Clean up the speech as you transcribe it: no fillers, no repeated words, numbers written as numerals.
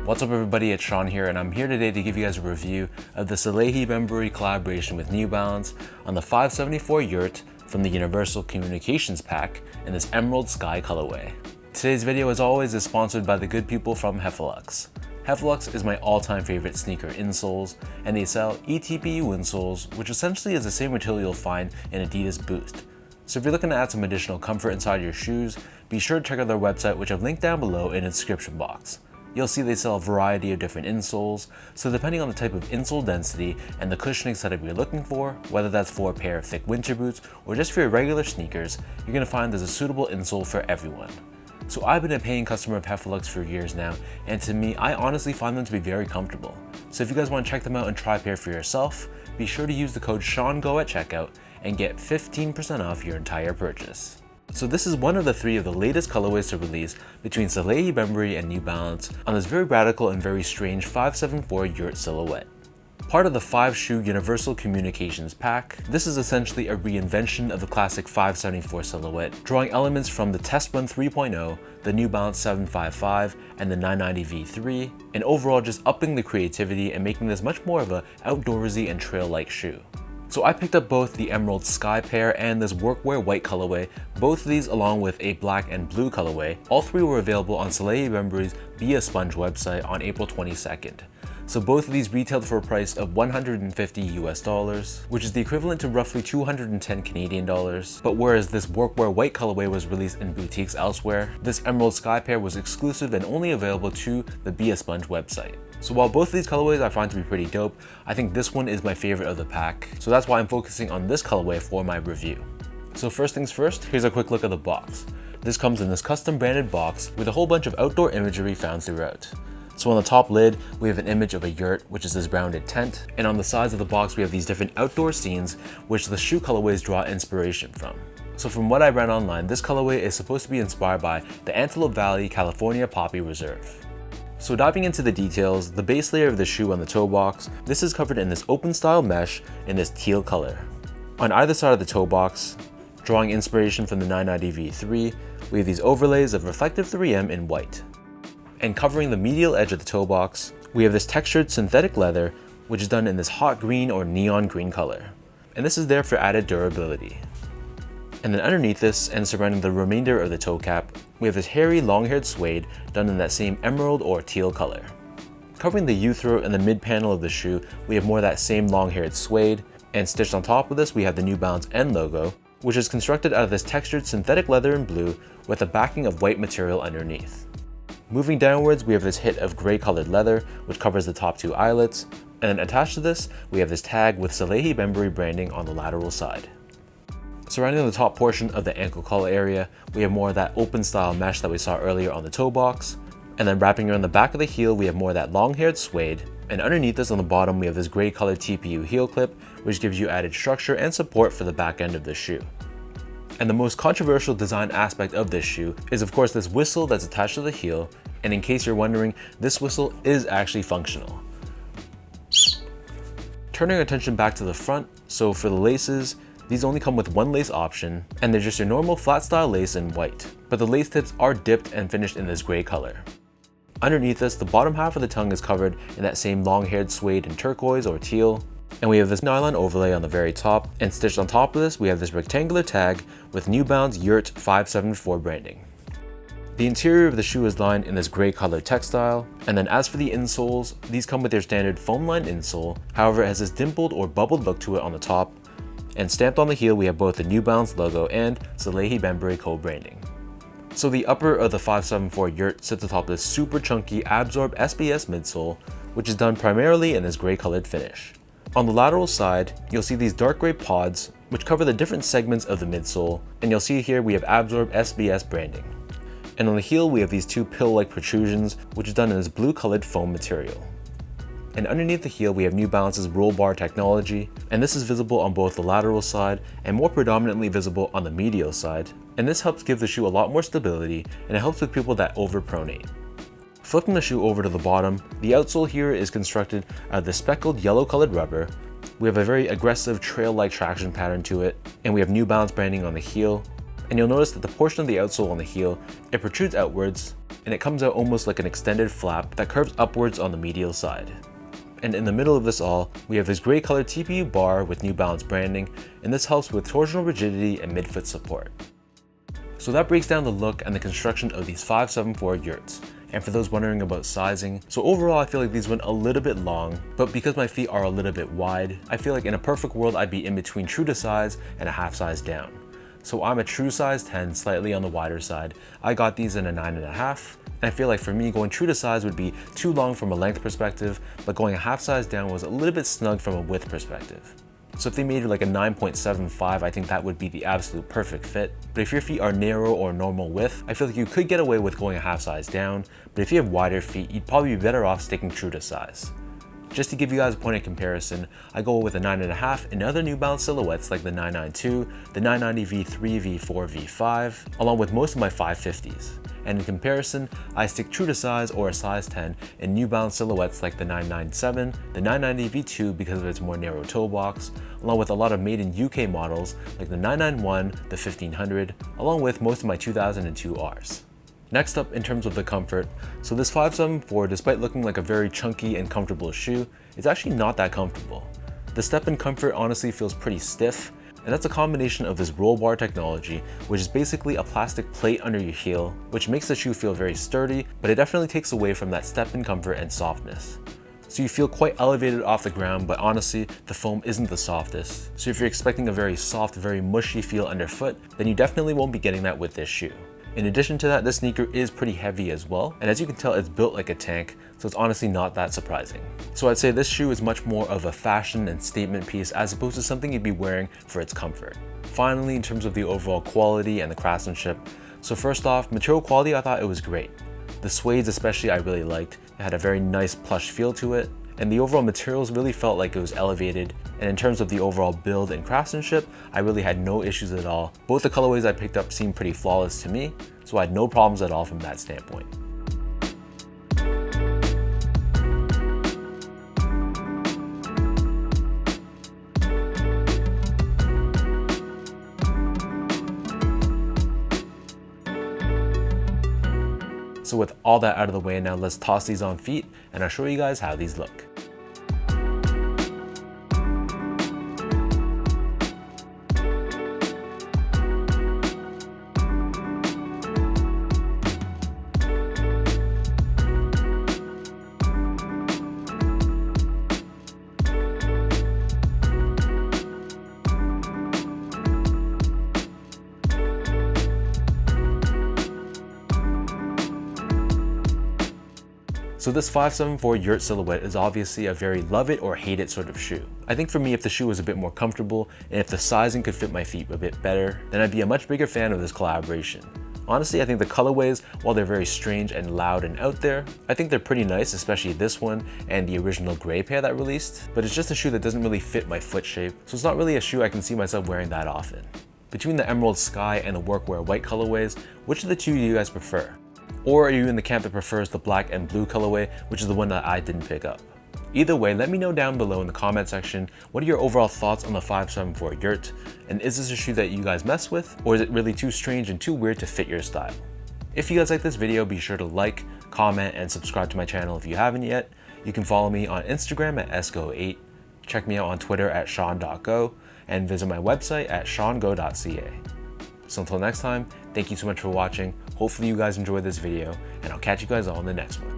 What's up everybody, it's Sean here, and I'm here today to give you guys a review of the Salehe Bembury collaboration with New Balance on the 574 Yurt from the Universal Communications Pack in this Emerald Sky colorway. Today's video, as always, is sponsored by the good people from Heffelux. Heffelux is my all-time favorite sneaker insoles, and they sell ETPU insoles, which essentially is the same material you'll find in Adidas Boost. So if you're looking to add some additional comfort inside your shoes, be sure to check out their website, which I've linked down below in the description box. You'll see they sell a variety of different insoles, so depending on the type of insole density and the cushioning setup you're looking for, whether that's for a pair of thick winter boots or just for your regular sneakers, you're going to find there's a suitable insole for everyone. So I've been a paying customer of Heffelux for years now, and to me, I honestly find them to be very comfortable. So if you guys want to check them out and try a pair for yourself, be sure to use the code SEANGO at checkout and get 15% off your entire purchase. So this is one of the three of the latest colorways to release between Salehe Bembury and New Balance on this very radical and very strange 574 Yurt silhouette. Part of the 5-shoe Universal Communications Pack, this is essentially a reinvention of the classic 574 silhouette, drawing elements from the Test Run 3.0, the New Balance 755, and the 990 V3, and overall just upping the creativity and making this much more of a outdoorsy and trail-like shoe. So I picked up both the Emerald Sky pair and this workwear white colorway, both of these along with a black and blue colorway. All three were available on Salehe Bembury's Be A Sponge website on April 22nd. So both of these retailed for a price of $150 US, which is the equivalent to roughly 210 Canadian dollars. But whereas this workwear white colorway was released in boutiques elsewhere, this Emerald Sky pair was exclusive and only available to the Be A Sponge website. So while both of these colorways I find to be pretty dope, I think this one is my favorite of the pack. So that's why I'm focusing on this colorway for my review. So first things first, here's a quick look at the box. This comes in this custom branded box with a whole bunch of outdoor imagery found throughout. So on the top lid, we have an image of a yurt, which is this rounded tent. And on the sides of the box, we have these different outdoor scenes, which the shoe colorways draw inspiration from. So from what I read online, this colorway is supposed to be inspired by the Antelope Valley, California Poppy Reserve. So diving into the details, the base layer of the shoe on the toe box, this is covered in this open style mesh in this teal color. On either side of the toe box, drawing inspiration from the 990 V3, we have these overlays of reflective 3M in white. And covering the medial edge of the toe box, we have this textured synthetic leather, which is done in this hot green or neon green color. And this is there for added durability. And then underneath this and surrounding the remainder of the toe cap, we have this hairy long-haired suede done in that same emerald or teal color. Covering the U-throat and the mid panel of the shoe, we have more of that same long-haired suede, and stitched on top of this we have the New Balance N logo, which is constructed out of this textured synthetic leather in blue with a backing of white material underneath. Moving downwards, we have this hit of gray colored leather, which covers the top two eyelets, and then attached to this, we have this tag with Salehe Bembury branding on the lateral side. Surrounding the top portion of the ankle collar area, we have more of that open style mesh that we saw earlier on the toe box. And then wrapping around the back of the heel, we have more of that long-haired suede. And underneath this on the bottom, we have this gray colored TPU heel clip, which gives you added structure and support for the back end of the shoe. And the most controversial design aspect of this shoe is of course this whistle that's attached to the heel. And in case you're wondering, this whistle is actually functional. Turning our attention back to the front, so for the laces, these only come with one lace option, and they're just your normal flat style lace in white, but the lace tips are dipped and finished in this gray color. Underneath this, the bottom half of the tongue is covered in that same long-haired suede in turquoise or teal, and we have this nylon overlay on the very top, and stitched on top of this, we have this rectangular tag with New Balance Yurt 574 branding. The interior of the shoe is lined in this gray colored textile, and then as for the insoles, these come with their standard foam lined insole, however it has this dimpled or bubbled look to it on the top, and stamped on the heel we have both the New Balance logo and Salehe Bembury co-branding. So the upper of the 574 Yurt sits atop this super chunky Absorb SBS midsole, which is done primarily in this gray colored finish. On the lateral side, you'll see these dark gray pods, which cover the different segments of the midsole, and you'll see here we have Absorb SBS branding. And on the heel we have these two pill-like protrusions, which is done in this blue colored foam material. And underneath the heel we have New Balance's roll bar technology, and this is visible on both the lateral side and more predominantly visible on the medial side, and this helps give the shoe a lot more stability, and it helps with people that overpronate. Flipping the shoe over to the bottom, the outsole here is constructed out of the speckled yellow colored rubber. We have a very aggressive trail-like traction pattern to it, and we have New Balance branding on the heel, and you'll notice that the portion of the outsole on the heel, it protrudes outwards, and it comes out almost like an extended flap that curves upwards on the medial side. And in the middle of this all, we have this gray colored TPU bar with New Balance branding, and this helps with torsional rigidity and midfoot support. So that breaks down the look and the construction of these 574 Yurts. And for those wondering about sizing, so overall I feel like these went a little bit long, but because my feet are a little bit wide, I feel like in a perfect world I'd be in between true to size and a half size down. So I'm a true size 10, slightly on the wider side. I got these in a 9.5, and I feel like for me going true to size would be too long from a length perspective, but going a half size down was a little bit snug from a width perspective. So if they made like a 9.75, I think that would be the absolute perfect fit. But if your feet are narrow or normal width, I feel like you could get away with going a half size down, but if you have wider feet, you'd probably be better off sticking true to size. Just to give you guys a point of comparison, I go with a 9.5 in other New Balance silhouettes like the 992, the 990 V3, V4, V5, along with most of my 550s. And in comparison, I stick true to size or a size 10 in New Balance silhouettes like the 997, the 990 V2 because of its more narrow toe box, along with a lot of made in UK models like the 991, the 1500, along with most of my 2002 Rs. Next up, in terms of the comfort, so this 574, despite looking like a very chunky and comfortable shoe, it's actually not that comfortable. The step-in comfort honestly feels pretty stiff, and that's a combination of this roll bar technology, which is basically a plastic plate under your heel, which makes the shoe feel very sturdy, but it definitely takes away from that step-in comfort and softness. So you feel quite elevated off the ground, but honestly, the foam isn't the softest. So if you're expecting a very soft, very mushy feel underfoot, then you definitely won't be getting that with this shoe. In addition to that, this sneaker is pretty heavy as well, and as you can tell, it's built like a tank, so it's honestly not that surprising. So I'd say this shoe is much more of a fashion and statement piece as opposed to something you'd be wearing for its comfort. Finally, in terms of the overall quality and the craftsmanship, so first off, material quality, I thought it was great. The suedes especially I really liked. It had a very nice plush feel to it, and the overall materials really felt like it was elevated. And in terms of the overall build and craftsmanship, I really had no issues at all. Both the colorways I picked up seemed pretty flawless to me, so I had no problems at all from that standpoint. So with all that out of the way, now let's toss these on feet and I'll show you guys how these look. So this 574 Yurt silhouette is obviously a very love it or hate it sort of shoe. I think for me, if the shoe was a bit more comfortable and if the sizing could fit my feet a bit better, then I'd be a much bigger fan of this collaboration. Honestly, I think the colorways, while they're very strange and loud and out there, I think they're pretty nice, especially this one and the original gray pair that released, but it's just a shoe that doesn't really fit my foot shape, so it's not really a shoe I can see myself wearing that often. Between the Emerald Sky and the Workwear white colorways, which of the two do you guys prefer? Or are you in the camp that prefers the black and blue colorway, which is the one that I didn't pick up? Either way, let me know down below in the comment section, what are your overall thoughts on the 574 Yurt? And is this a shoe that you guys mess with? Or is it really too strange and too weird to fit your style? If you guys like this video, be sure to like, comment, and subscribe to my channel if you haven't yet. You can follow me on Instagram at esgo8, check me out on Twitter at sean.go, and visit my website at seango.ca. So until next time, thank you so much for watching. Hopefully you guys enjoyed this video, and I'll catch you guys all in the next one.